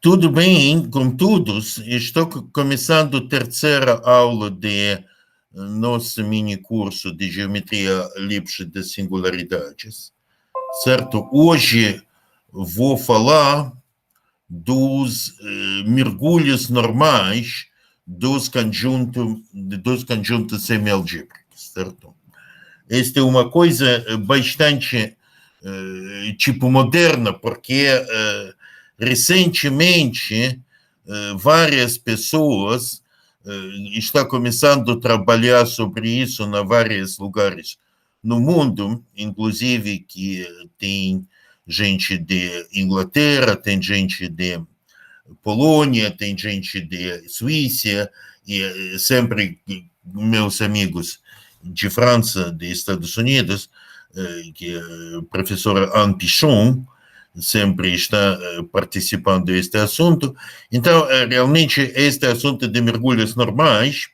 Tudo bem com todos? Estou começando a terceira aula de nosso mini curso de Geometria Lipschitz de Singularidades, certo? Hoje vou falar dos mergulhos normais dos conjuntos semialgébricos, certo? Esta é uma coisa bastante tipo moderna, porque recentemente várias pessoas estão começando a trabalhar sobre isso em vários lugares no mundo, inclusive que tem gente de Inglaterra, tem gente de Polônia, tem gente de Suíça, e sempre meus amigos de França, de Estados Unidos, que é a professora Anne Pichon, sempre está participando deste assunto. Então, realmente, este assunto de mergulhos normais,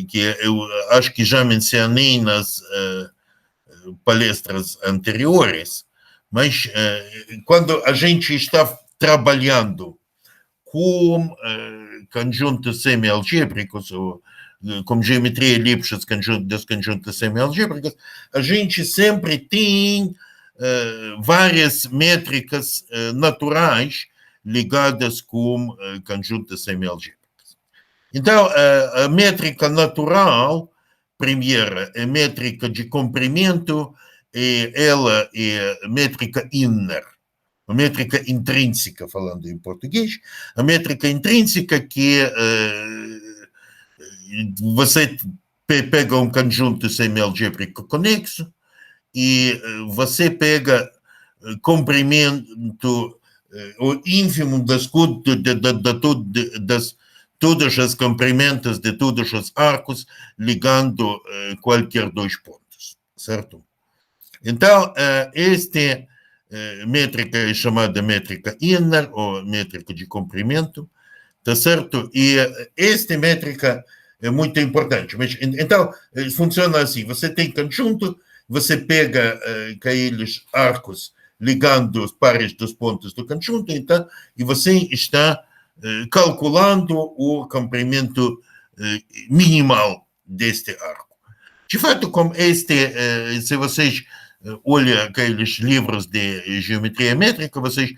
que eu acho que já mencionei nas palestras anteriores, mas quando a gente está trabalhando com conjuntos semialgébricos, ou como geometria Lipschitz dos conjuntos semialgébricos, a gente sempre tem várias métricas naturais ligadas com conjuntos semialgébricos. Então, a métrica natural, primeira, é métrica de comprimento, e ela é métrica inner, a métrica intrínseca, falando em português, a métrica intrínseca que você pega um conjunto semialgébrico conexo e você pega comprimento o ínfimo das todos os comprimentos de todos os arcos ligando qualquer dois pontos, certo? Então, esta métrica é chamada métrica inner, ou métrica de comprimento, tá certo? E esta métrica é muito importante. Mas, então, funciona assim: você tem conjunto, você pega aqueles arcos ligando os pares dos pontos do conjunto, então, e você está calculando o comprimento minimal deste arco. De fato, como se vocês olham aqueles livros de geometria métrica, vocês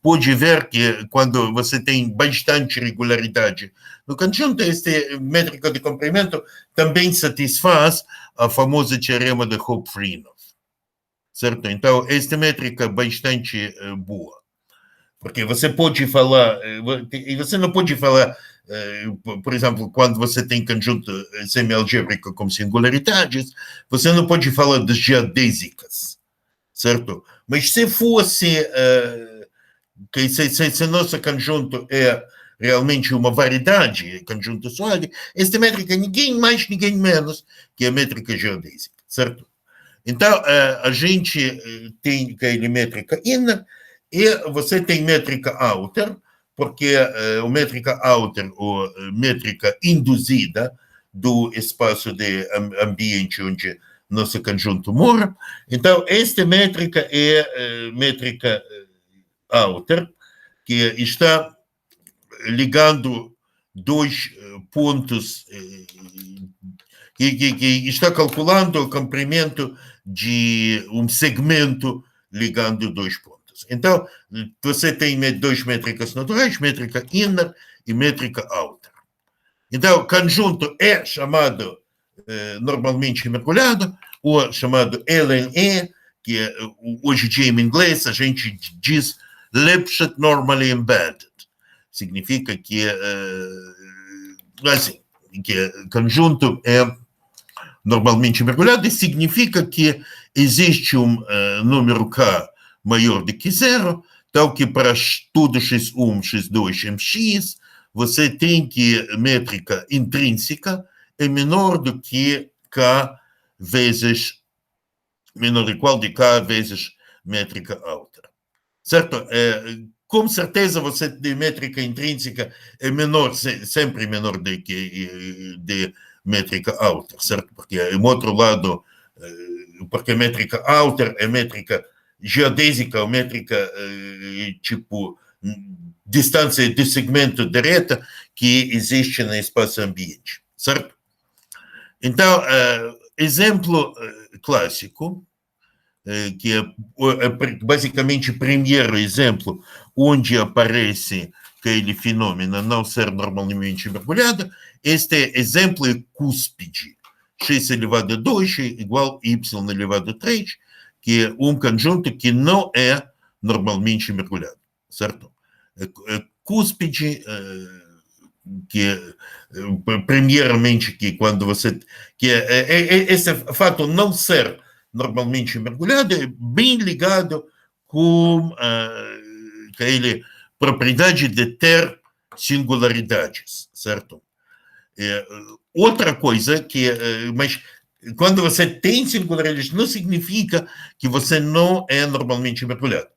podem ver que quando você tem bastante regularidade no conjunto, esta métrica de comprimento também satisfaz a famosa teorema de Hopf-Rinow, certo? Então, esta métrica é bastante boa. Porque você pode falar, e você não pode falar, por exemplo, quando você tem conjunto semialgébrico com singularidades, você não pode falar de geodésicas, certo? Mas se fosse, se nosso conjunto é realmente uma variedade, conjunto sólido, esta métrica é ninguém mais, ninguém menos que a métrica geodésica, certo? Então, a gente tem aquela métrica inner, e você tem métrica outer, porque a métrica outer, ou métrica induzida do espaço de ambiente onde nosso conjunto mora. Então, esta métrica é métrica outer, que está ligando dois pontos, que está calculando o comprimento de um segmento ligando dois pontos. Então, você tem duas métricas naturais, métrica inner e métrica outer. Então, o conjunto é chamado normalmente mergulhado, ou chamado LNE, que hoje em dia em inglês a gente diz Lipschitz Normally Embedded. Significa que assim, que conjunto é normalmente mergulhado, e significa que existe um número K maior do que zero, tal que para tudo x1, x2, mx, você tem que métrica intrínseca é menor do que K vezes, menor ou igual de K vezes métrica outer. Certo? Com certeza você tem métrica intrínseca é menor, sempre menor do que de métrica outer, certo? Porque em outro lado, porque métrica outer é métrica geodésica, ou métrica tipo distância de segmento de reta que existe no espaço ambiente, certo? Então, exemplo clássico, que é basicamente o primeiro exemplo onde aparece aquele fenômeno não ser normalmente mergulhado, este exemplo é cúspide, x elevado a 2 igual a y elevado a 3, que é conjunto que não é normalmente mergulhado, certo? Cúspide, que primeiramente que quando você que esse fato não ser normalmente mergulhado é bem ligado com aquela propriedade de ter singularidades, certo? Outra coisa que mas quando você tem singularidades não significa que você não é normalmente mergulhado,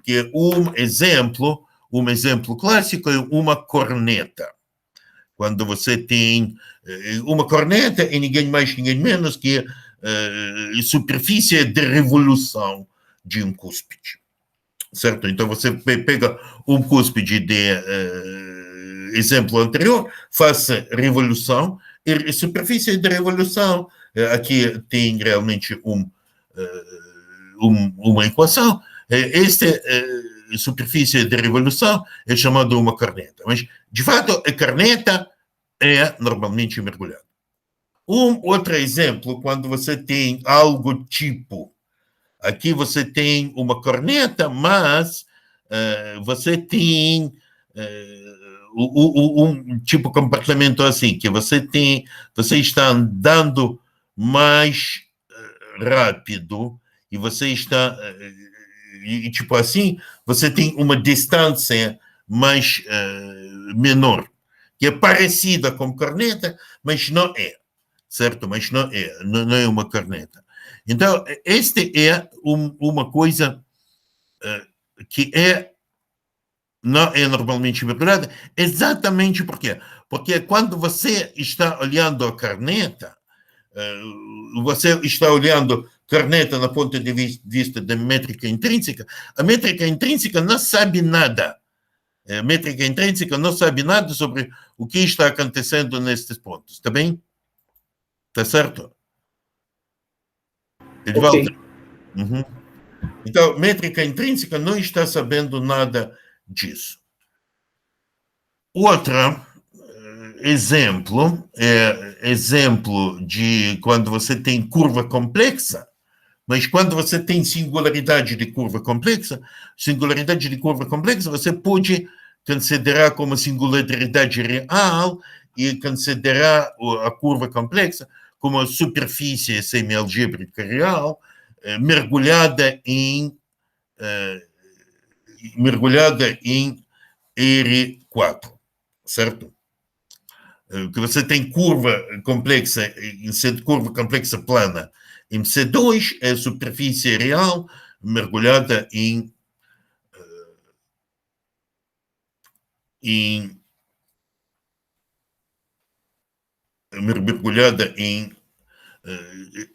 que um exemplo clássico é uma corneta. Quando você tem uma corneta e ninguém mais, ninguém menos que a superfície de revolução de um cúspide. Certo? Então você pega um cúspide de exemplo anterior, faça revolução, e a superfície de revolução, aqui tem realmente uma equação, esta superfície de revolução é chamada uma corneta. Mas, de fato, a corneta é normalmente mergulhada. Outro exemplo, quando você tem algo tipo, aqui você tem uma corneta, mas você tem um tipo de comportamento assim, que você está andando mais rápido e você está e tipo assim, você tem uma distância mais menor, que é parecida com corneta, mas não é, certo? Mas não é uma corneta. Então, esta é uma coisa que não é normalmente mergulhada, exatamente por quê? Porque quando você está olhando a corneta, você está olhando corneta na ponto de vista da métrica intrínseca, a métrica intrínseca não sabe nada. A métrica intrínseca não sabe nada sobre o que está acontecendo nestes pontos, está bem? Está certo? Edvaldo? Ok. Uhum. Então, métrica intrínseca não está sabendo nada disso. Outra exemplo é exemplo de quando você tem curva complexa, mas quando você tem singularidade de curva complexa, você pode considerar como singularidade real e considerar a curva complexa como a superfície semialgébrica real mergulhada em R4, certo? Que você tem curva complexa plana em C2, é a superfície real mergulhada mergulhada em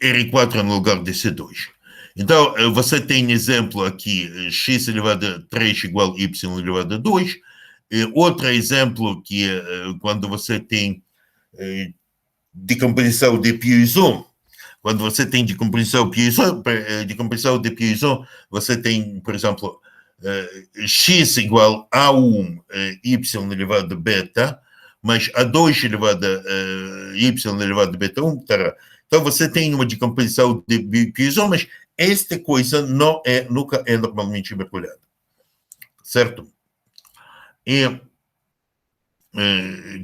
R4 no lugar de C2. Então, você tem exemplo aqui, x elevado a 3 igual a y elevado a 2. Outro exemplo que é quando você tem decomposição de Poisson. Quando você tem decomposição de Poisson, você tem, por exemplo, x igual a 1 y elevado a beta, mas a 2 elevado a y elevado a beta 1, tará. Então você tem uma decomposição de Poisson, mas esta coisa nunca é normalmente mergulhada, certo? E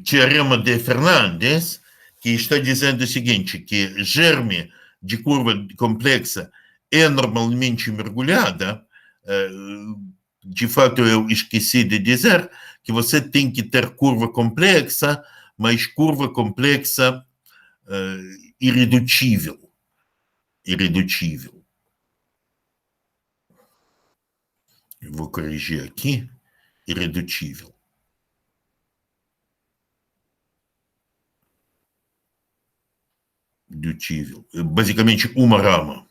teorema de Fernandes, que está dizendo o seguinte, que germe de curva complexa é normalmente mergulhada, de fato eu esqueci de dizer que você tem que ter curva complexa, mas curva complexa irredutível. Irredutível. Eu vou corrigir aqui. Irredutível. Irredutível. Basicamente uma rama.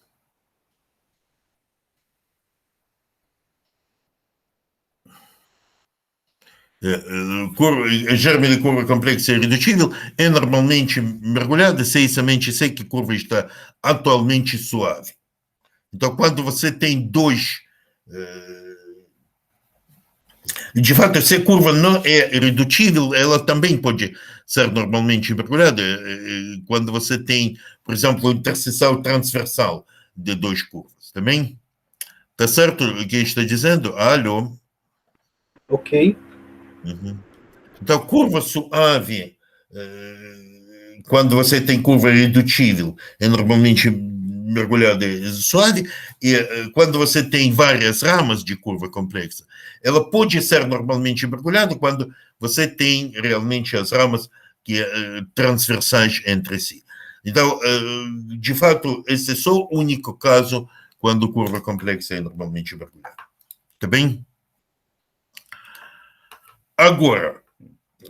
Germe de curva complexa irredutível é normalmente mergulhada se essa mente sei que a curva está atualmente suave. Então, quando você tem dois. De fato, se a curva não é irredutível, ela também pode ser normalmente mergulhada. Quando você tem, por exemplo, interseção transversal de duas curvas. Também? Está certo o que está dizendo? Alô? Ok. Uhum. Então, curva suave, quando você tem curva irredutível, é normalmente mergulhada suave, e quando você tem várias ramas de curva complexa, ela pode ser normalmente mergulhada quando você tem realmente as ramas que transversais entre si. Então, de fato, esse é só o único caso quando curva complexa é normalmente mergulhada. Tá bem? Agora,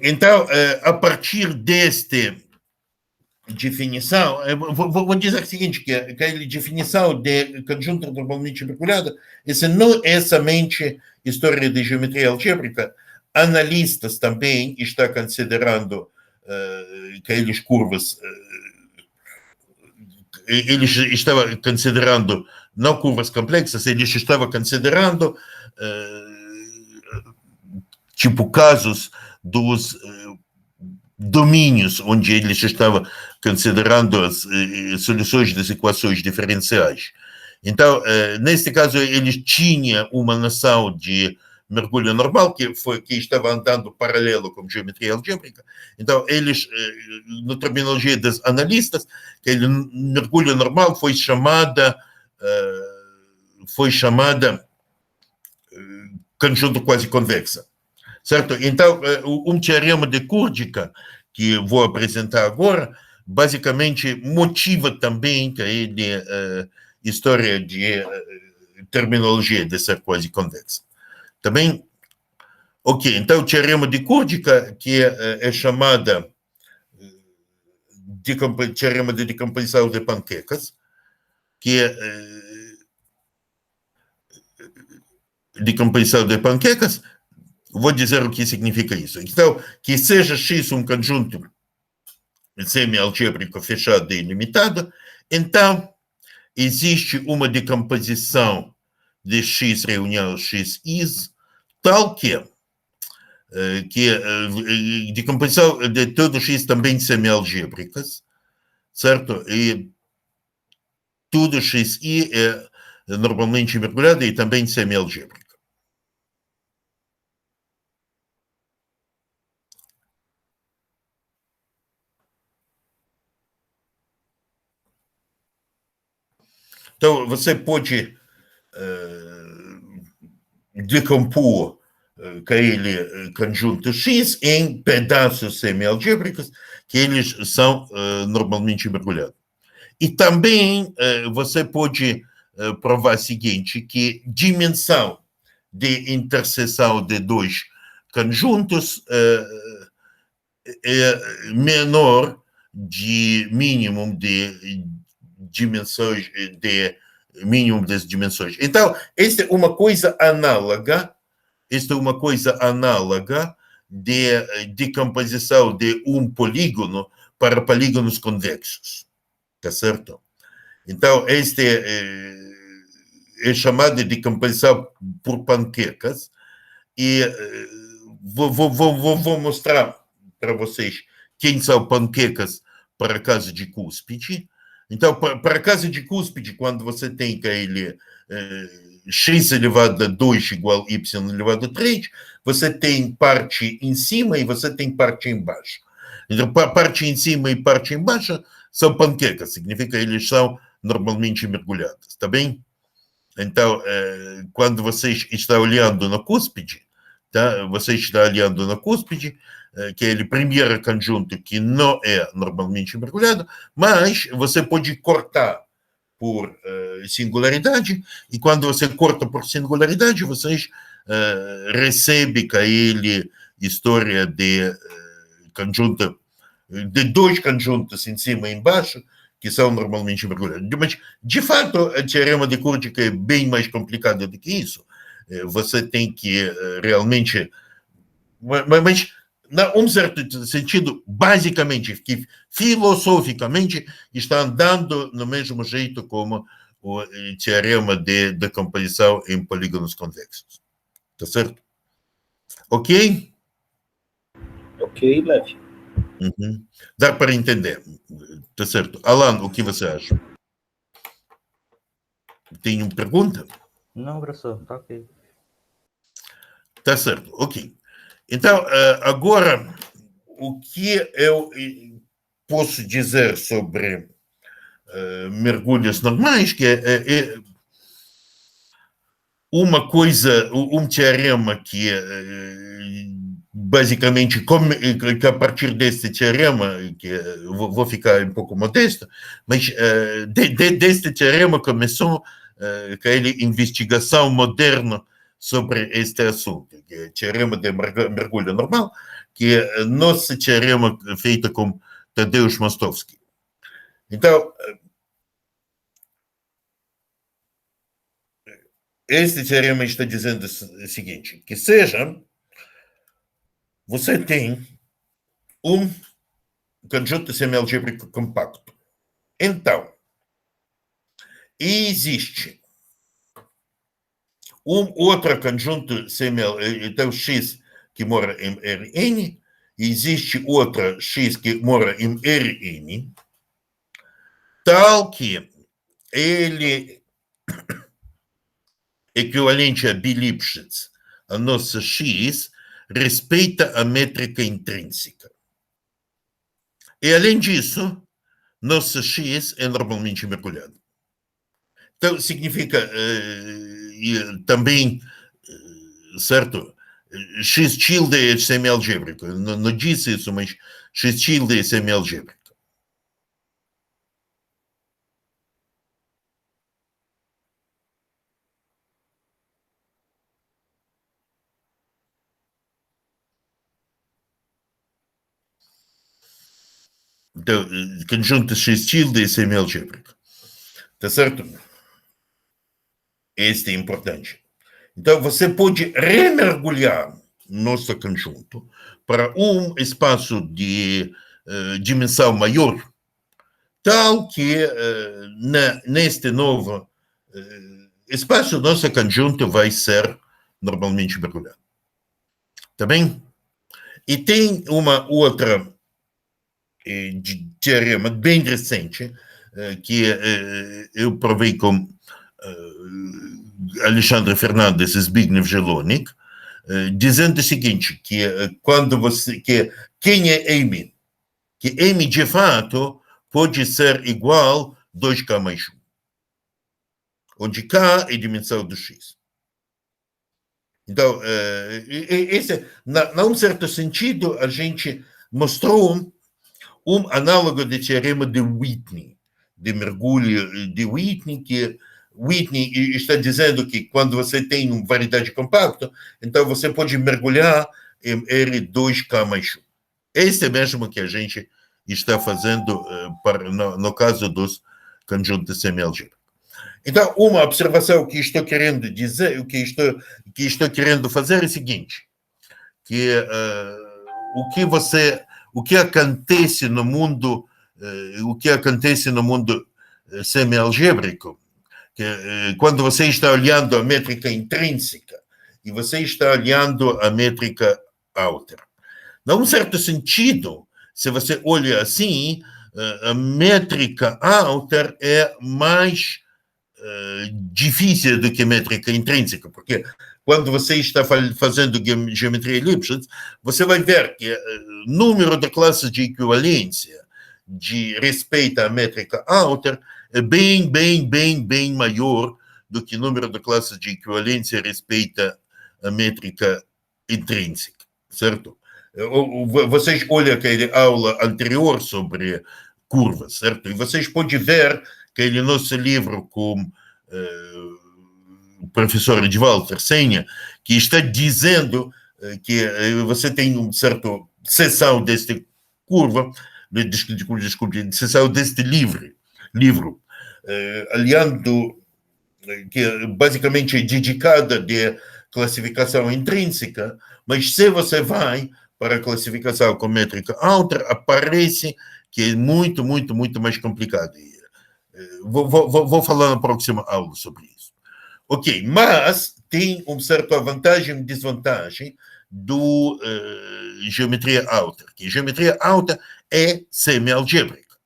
então, a partir desta definição, vou dizer o seguinte, que a definição de conjunto normalmente mergulhado, essa não é somente história de geometria algébrica, analistas também estão considerando aquelas curvas, eles estavam considerando não curvas complexas, eles estavam considerando tipo casos dos domínios onde eles estavam considerando as soluções das equações diferenciais. Então, neste caso, eles tinham uma noção de mergulho normal, que estava andando paralelo com geometria algébrica. Então, eles, na terminologia dos analistas, aquele mergulho normal foi chamada conjunto quase convexa. Certo? Então, um teorema de Kurdjika, que vou apresentar agora, basicamente motiva também que a história de terminologia de ser quase convexa. Também, ok, então o teorema de Kurdjika, que é chamada teorema de decomposição de panquecas, que é decomposição de panquecas, vou dizer o que significa isso. Então, que seja X um conjunto semi-algébrico fechado e ilimitado, então existe uma decomposição de X reunião X is, tal que decomposição de todo X também semi-algébricas, certo? E tudo XI é normalmente mergulhado e também semi-algébrico. Então, você pode decompor aquele conjunto X em pedaços semi-algébricos que eles são normalmente mergulhados. E também você pode provar o seguinte, que dimensão de interseção de dois conjuntos é menor de mínimo de dimensões, de mínimo das dimensões. Então, esta é uma coisa análoga, de decomposição de um polígono para polígonos convexos. Tá certo? Então, este é chamado de decomposição por panquecas e vou mostrar para vocês quem são panquecas para a casa de cúspide. Então, para a casa de cúspide, quando você tem aquele x elevado a 2 igual a y elevado a 3, você tem parte em cima e você tem parte embaixo. Então, parte em cima e parte embaixo são panquecas, significa que eles são normalmente mergulhados, tá bem? Então, quando vocês estão olhando na cúspide, tá? Você está olhando na cúspide, que é o primeiro conjunto que não é normalmente mergulhado, mas você pode cortar por singularidade, e quando você corta por singularidade, vocês recebem aquele história de conjunto, de dois conjuntos em cima e embaixo, que são normalmente mergulhados. Mas, de fato, a teorema de Kurdjika é bem mais complicado do que isso. Você tem que realmente mas num certo sentido, basicamente, filosoficamente, está andando no mesmo jeito como o teorema de decomposição em polígonos convexos. Tá certo? Ok? Ok, Lev. Uhum. Dá para entender. Tá certo. Alan, o que você acha? Tem uma pergunta? Não, professor, tá ok. Tá certo, ok. Então, agora, o que eu posso dizer sobre mergulhos normais, que é uma coisa, teorema que basicamente, que a partir deste teorema, que vou ficar um pouco modesto, mas deste teorema começou aquela investigação moderna sobre este assunto, que é o teorema de mergulho normal, que é nosso teorema feito com Tadeusz Mostowski. Então, este teorema está dizendo o seguinte, que seja, você tem um conjunto semialgébrico compacto. Então, existe outro conjunto semialgébrico, então X que mora em Rn, existe outra X que mora em Rn, tal que ele equivalente a Bi-Lipschitz, a nossa X, respeita a métrica intrínseca. E, além disso, nossa X é normalmente mergulhada. Então, significa também, certo? X tilde é semialgébrico. Não disse isso, mas X tilde é semialgébrico. Então, conjunto X tilde é semialgébrico. Tá certo? Este é importante. Então, você pode remergulhar nosso conjunto para um espaço de dimensão maior, tal que neste novo espaço, nosso conjunto vai ser normalmente mergulhado. Tá bem? E tem uma outra teorema bem recente, que eu provei com Alexandre Fernandes e Zbigniew Jelonik, dizendo o seguinte, que quando você, que quem é M? Que M de fato pode ser igual 2K mais 1, onde K é a dimensão do X. Então, num certo sentido, a gente mostrou um análogo de teorema de Whitney, de mergulho de Whitney, que Whitney está dizendo que quando você tem uma variedade compacta, então você pode mergulhar em R2K mais 1. Esse é mesmo que a gente está fazendo no caso dos conjuntos semialgébricos. Então, uma observação que estou querendo dizer, que estou querendo fazer é o seguinte, que o que acontece no mundo semialgébrico, que quando você está olhando a métrica intrínseca e você está olhando a métrica outer. Num certo sentido, se você olha assim, a métrica outer é mais difícil do que a métrica intrínseca, porque quando você está fazendo geometria elíptica, você vai ver que o número de classes de equivalência de respeito à métrica outer é bem maior do que o número de classes de equivalência respeito à métrica intrínseca, certo? Vocês olham aquela aula anterior sobre curvas, certo? E vocês podem ver que no nosso livro com o professor Edivaldo Tercenha, que está dizendo que você tem uma certa seção desta curva, desculpe, seção deste livro, aliando, que basicamente é dedicada de classificação intrínseca, Mas se você vai para a classificação com métrica outer, aparece que é muito mais complicado. Vou falar na próxima aula sobre isso. Ok, mas tem uma certa vantagem e desvantagem do geometria outer. Que geometria outer é semi-algébrica,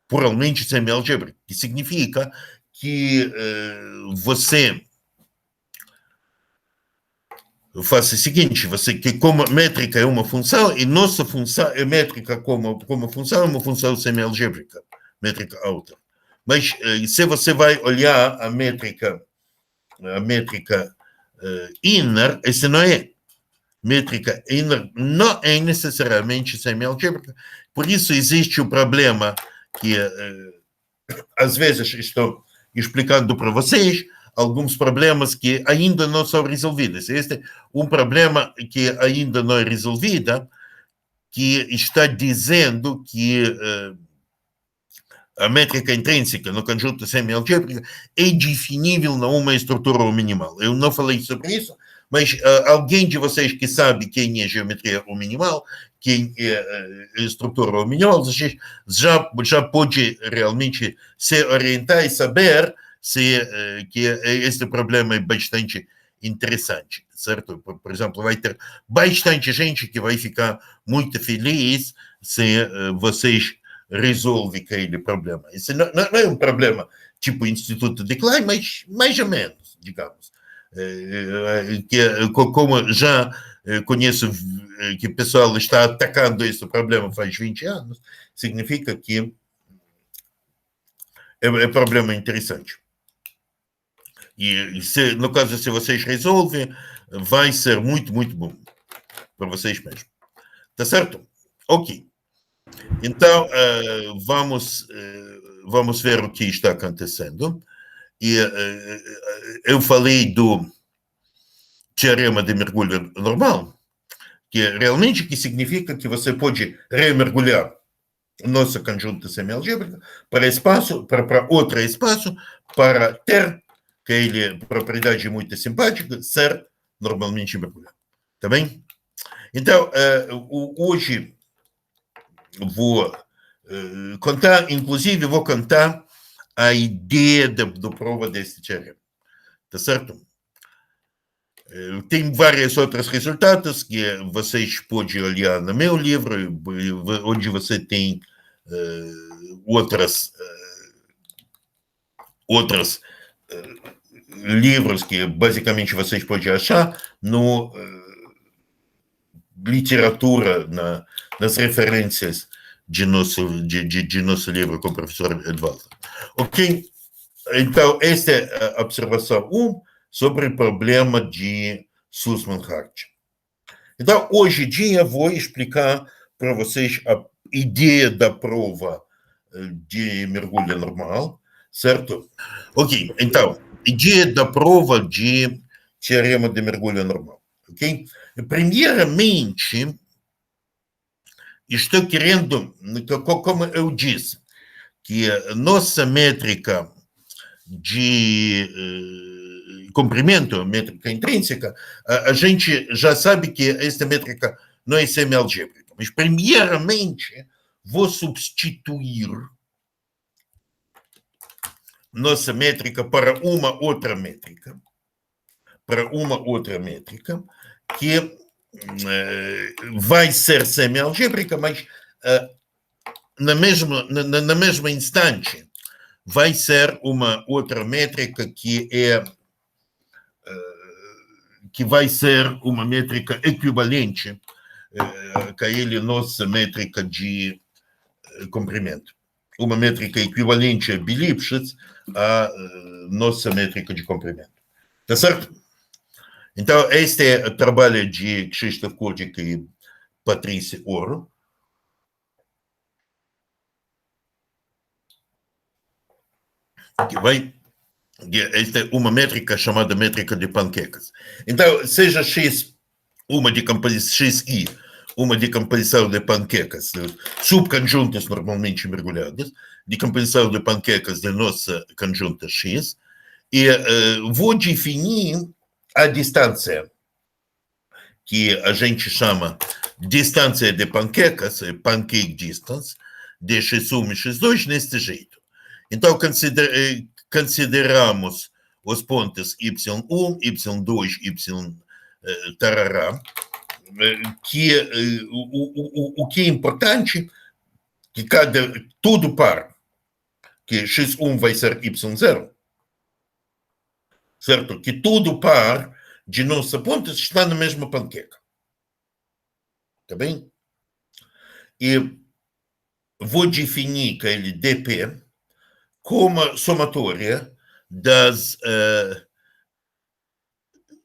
puramente semi-algébrica, que significa que você faz o seguinte, que como métrica é uma função, e nossa função é métrica como função, é uma função semi-algébrica, métrica outer. Mas se você vai olhar a métrica inner, essa não é. Métrica inner não é necessariamente semi-algébrica. Por isso existe o problema que às vezes estou explicando para vocês, alguns problemas que ainda não são resolvidos. Este é um problema que ainda não é resolvido, que está dizendo que a métrica intrínseca no conjunto semi-algébrico é definível numa estrutura minimal. Eu não falei sobre isso, mas alguém de vocês que sabe quem é geometria minimal, quem é estrutura minimal, já pode realmente se orientar e saber que este problema é bastante interessante, certo? Por exemplo, vai ter bastante gente que vai ficar muito feliz se vocês resolvem aquele problema. Isso não é um problema tipo Instituto de Klein, mas mais ou menos, digamos. Como já conheço que o pessoal está atacando esse problema faz 20 anos, significa que é problema interessante. E no caso, se vocês resolvem, vai ser muito bom para vocês mesmos. Tá certo? Ok. Então, vamos ver o que está acontecendo. E eu falei do teorema de mergulho normal, que realmente que significa que você pode remergulhar nosso conjunto semi-algébrico para espaço, para outro espaço, para ter aquela propriedade muito simpática, ser normalmente mergulhado. Tá bem? Então, hoje vou contar, inclusive vou contar a ideia da prova desse teorema. Tá certo? Tem vários outros resultados que vocês podem olhar no meu livro, onde você tem outros livros que basicamente vocês podem achar no literatura, nas referências de nosso livro com o professor Edvaldo. Ok? Então, esta é a observação 1 sobre o problema de Sussman-Hart. Então, hoje em dia, vou explicar para vocês a ideia da prova de mergulho normal, certo? Ok, então, ideia da prova de teorema de mergulho normal, ok? Primeiramente, estou querendo, como eu disse, que a nossa métrica de comprimento, métrica intrínseca, a gente já sabe que esta métrica não é semi-algébrica. Mas, primeiramente, vou substituir nossa métrica para uma outra métrica, que vai ser semi-algébrica, mas na mesma instante vai ser uma outra métrica que vai ser uma métrica equivalente a ele nossa métrica de comprimento. Uma métrica equivalente a Bilipschitz à nossa métrica de comprimento. Tá certo? Então, este é o trabalho de Krzysztof Kurdik e Patrícia Oro. Esta é uma métrica chamada métrica de panquecas. Então, seja X uma decomposição, XI, uma decomposição de panquecas, subconjuntos normalmente mergulhados, decomposição de panquecas da nossa conjunta X, e vou definir a distância que a gente chama distância de panquecas, pancake distance, de x1 e x2 neste jeito. Então, consideramos os pontos y1, y2, y tarará, que o que é importante que tudo par, que x1 vai ser y0, certo? Que tudo par de nossos pontos está na mesma panqueca. Tá bem? E vou definir aquele dp como somatória das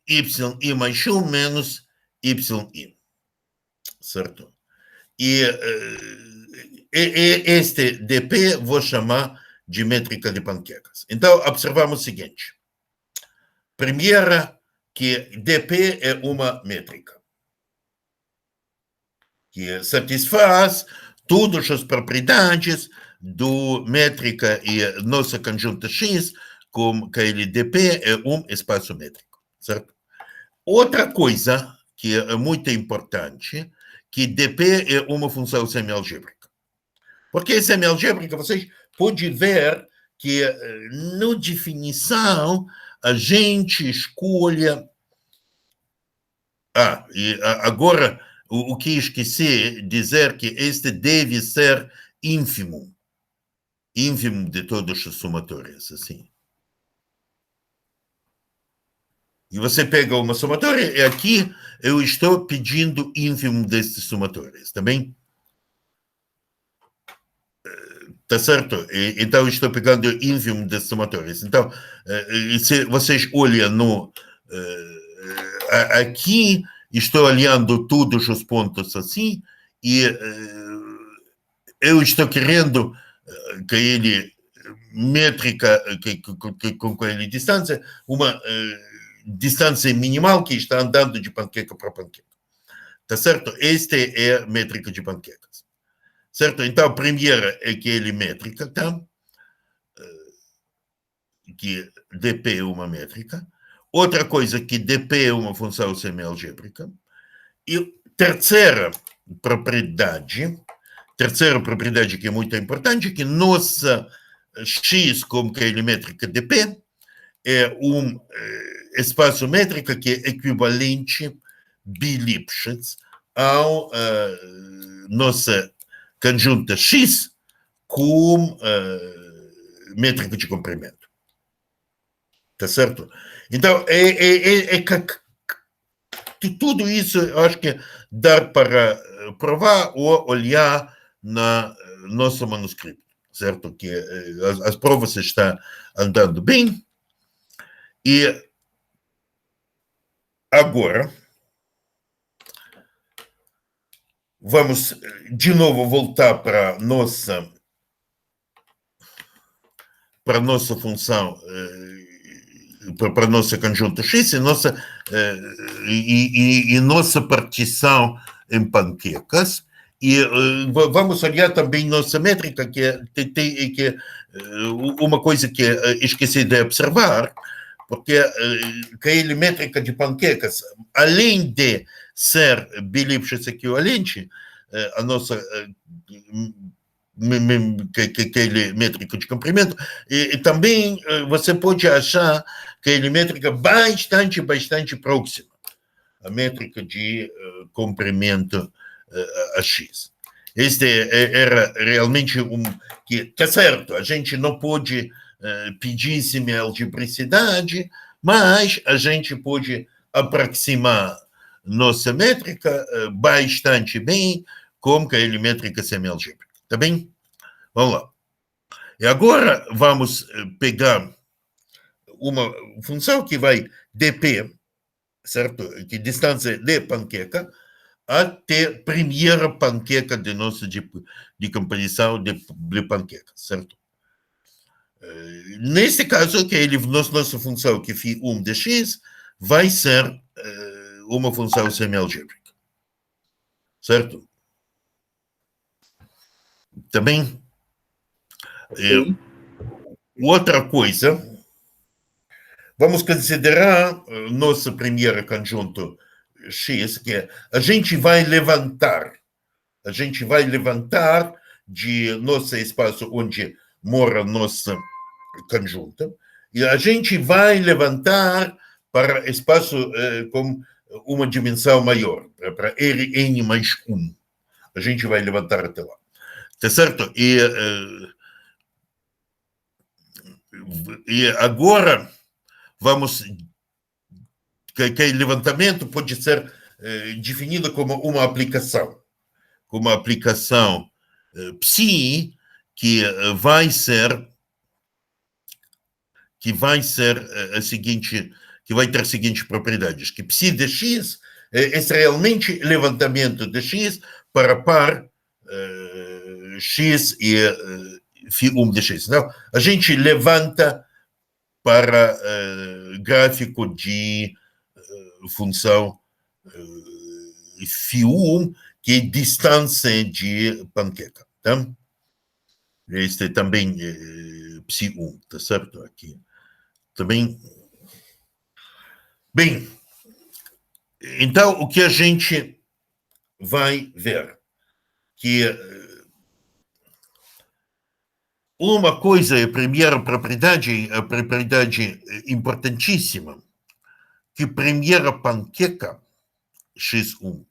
yi mais 1 menos yi, certo? E este dp vou chamar de métrica de panquecas. Então, observamos o seguinte. Primeira, que dp é uma métrica que satisfaz todas as propriedades do métrica e nossa conjunta X, como que ele dp é um espaço métrico, certo? Outra coisa que é muito importante, que dp é uma função semialgébrica. Porque semialgébrica, vocês podem ver que na definição a gente escolhe... e agora o que esqueci dizer que este deve ser ínfimo de todas as somatórias, assim. E você pega uma somatória e aqui eu estou pedindo ínfimo destas somatórias, tá bem? Tá certo? Então, eu estou pegando ínfimo destas somatórias. Então, se vocês olham no... aqui, estou olhando todos os pontos assim, e eu estou querendo que ele... métrica com ele distância, uma... distância minimal que está andando de panqueca para panqueca. Tá certo? Esta é a métrica de panquecas. Certo? Então, a primeira é aquela métrica, tá? Que dp é uma métrica. Outra coisa que dp é uma função semialgébrica. E terceira propriedade que é muito importante, que nossa x como que é a métrica dp é um espaço métrico que é equivalente bi-Lipschitz ao nossa conjunta X com métrica de comprimento. Tá certo? Então, tudo isso eu acho que dá para provar ou olhar na nosso manuscrito, certo? Que as provas estão andando bem. E agora, vamos de novo voltar para nossa função, para nossa conjunta X e nossa partição em panquecas. E vamos olhar também nossa métrica, que é uma coisa que esqueci de observar, porque aquela métrica de panquecas, além de ser bi-Lipschitz equivalente, a nossa aquela métrica de comprimento, e também você pode achar que aquela métrica bastante próxima à métrica de comprimento a X. Este era realmente que está certo, a gente não pode pedir semi-algebricidade, mas a gente pode aproximar nossa métrica bastante bem com aquela métrica semi-algébrica. Tá bem? Vamos lá. E agora vamos pegar uma função que vai dp, certo? Que distância de panqueca até a primeira panqueca de nossa de composição de panqueca, certo? Neste caso, que nossa função que φ1 de x vai ser uma função semialgébrica, certo? Também, outra coisa, vamos considerar nosso primeiro conjunto X, que é a gente vai levantar de nosso espaço onde mora nossa conjunta, e a gente vai levantar para espaço com uma dimensão maior, para Rn mais 1. A gente vai levantar até lá. Tá certo? E agora vamos... que levantamento pode ser definido como uma aplicação psi que vai ser a seguinte, que vai ter as seguintes propriedades, que psi de x é realmente levantamento de x para par x e φ1 de x. Então, a gente levanta para gráfico de função φ1, que é distância de panqueca. Tá? Este é também psi1, tá certo? Aqui também. Bem, então o que a gente vai ver? Que uma coisa é a primeira propriedade, importantíssima, que a primeira panqueca x1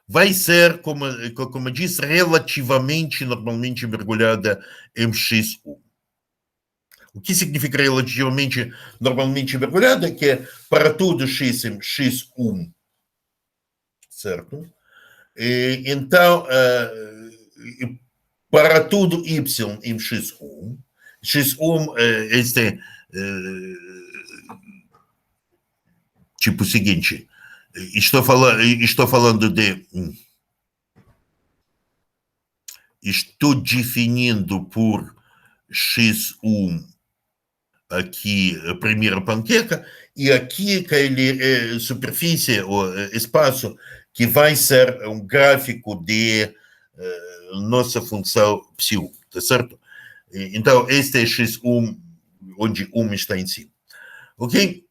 vai ser, como diz, relativamente normalmente mergulhada em x1. O que significa relativamente normalmente mergulhada? Que é para tudo x em x1, certo? E, então, para tudo y em x1, este tipo seguinte, estou falando de... Estou definindo por x1 aqui a primeira panqueca, e aqui aquela superfície, ou espaço, que vai ser um gráfico de nossa função psi1, tá certo? Então, este é x1, onde 1 está em cima. Ok?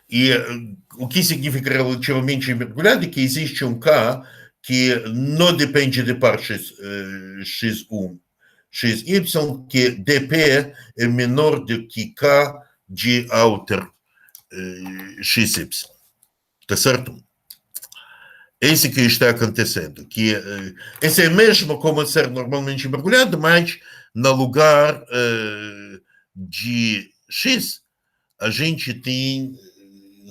E o que significa relativamente mergulhado? Que existe um K que não depende de par x1, xy, que dp é menor do que K de outer xy. Tá certo? Esse que está acontecendo. Que, esse é mesmo como ser normalmente mergulhado, mas no lugar de x, a gente tem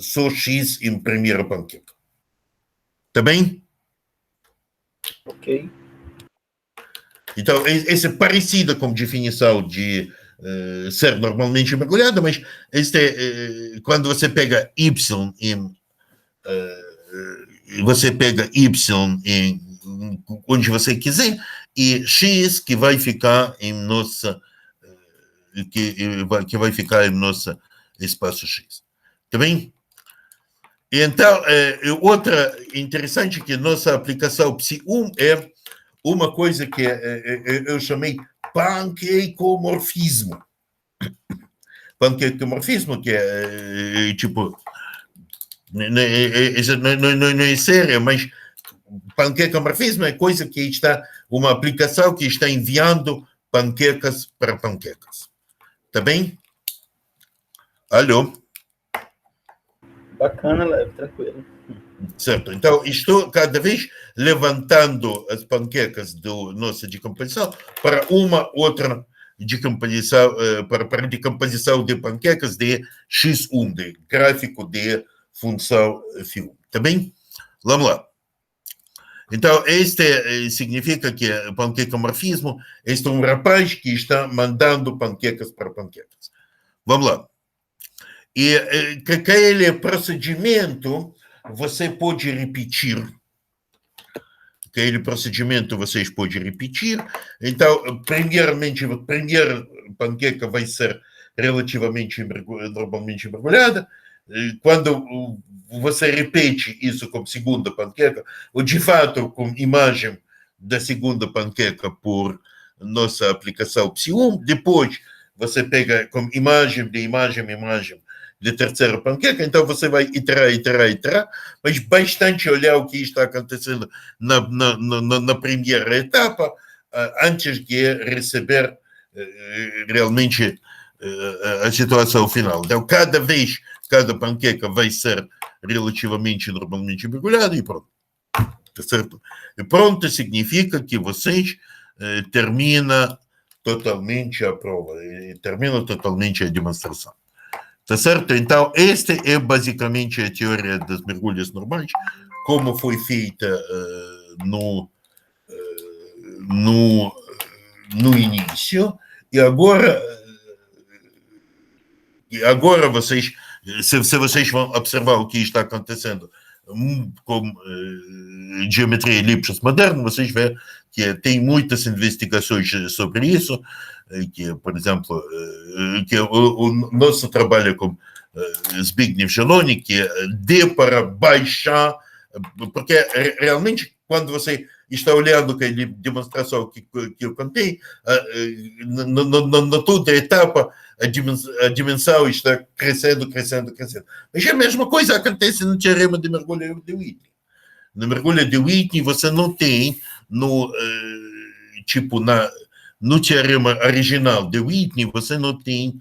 só x em primeira panqueca. Tá bem? Ok. Então, esse é parecido com a definição de ser normalmente mergulhado, mas quando você pega y em... você pega y em onde você quiser, e x que vai ficar em nossa... que vai ficar em nosso espaço x. Tá bem? Então, outra interessante que nossa aplicação psi1 é uma coisa que eu chamei panqueicomorfismo. Panqueicomorfismo, que é tipo, não é sério, mas panqueicomorfismo é coisa que está, uma aplicação que está enviando panquecas para panquecas. Tá bem? Alô? Bacana, Leve, tranquilo. Certo. Então, estou cada vez levantando as panquecas da nossa decomposição para uma outra decomposição, para decomposição de panquecas de x1, de gráfico de função φ1. Tá bem? Vamos lá. Então, este significa que panquecomorfismo é um rapaz que está mandando panquecas para panquecas. Vamos lá. E aquele procedimento você pode repetir. Aquele procedimento vocês podem repetir. Então, primeiramente, a primeira panqueca vai ser relativamente normalmente mergulhada. Quando você repete isso com a segunda panqueca, ou de fato com imagem da segunda panqueca por nossa aplicação psi1, depois você pega com imagem, de terceira panqueca, então você vai iterar, mas bastante olhar o que está acontecendo na primeira etapa, antes de receber realmente a situação final. Então, cada panqueca vai ser relativamente normalmente mergulhada e pronto. Tá certo? E pronto significa que vocês terminam totalmente a prova, terminam totalmente a demonstração. Tá certo? Então, esta é basicamente a teoria das mergulhos normais, como foi feita no início, e agora vocês, se vocês vão observar o que está acontecendo com geometria elipses moderna, vocês vê que tem muitas investigações sobre isso, que, por exemplo, que o nosso trabalho com Zbigniew Zieloni, que dê para baixar, porque realmente, quando você está olhando a demonstração que eu contei, na toda etapa, a dimensão está crescendo. Mas a mesma coisa acontece no teorema de mergulho de Whitney. No mergulho de Whitney, você não tem, no teorema original de Whitney, você não tem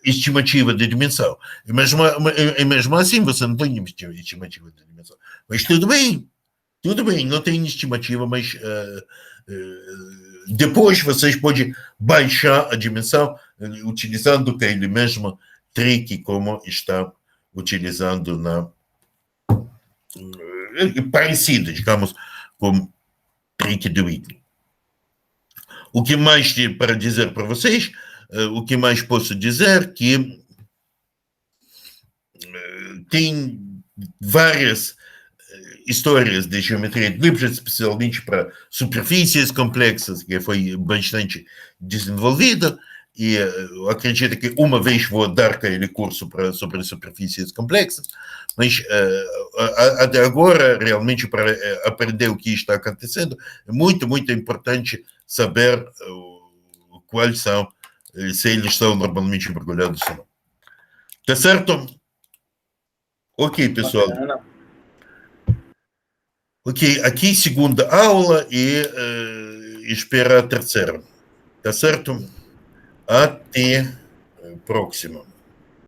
estimativa de dimensão. E mesmo assim, você não tem estimativa de dimensão. Mas tudo bem, não tem estimativa, mas depois vocês podem baixar a dimensão utilizando aquele mesmo trick como está utilizando parecido, digamos, com trick de Whitney. O que mais tem para dizer para vocês? O que mais posso dizer que tem várias histórias de geometria de Lipschitz, especialmente para superfícies complexas, que foi bastante desenvolvida, e eu acredito que uma vez vou dar aquele curso sobre superfícies complexas, mas até agora, realmente, para aprender o que está acontecendo, é muito, muito importante saber quais são, se eles são normalmente mergulhados ou não. Tá certo? Ok, pessoal. Bacana. Ok, aqui segunda aula e espera a terceira. Tá certo? Até a próxima.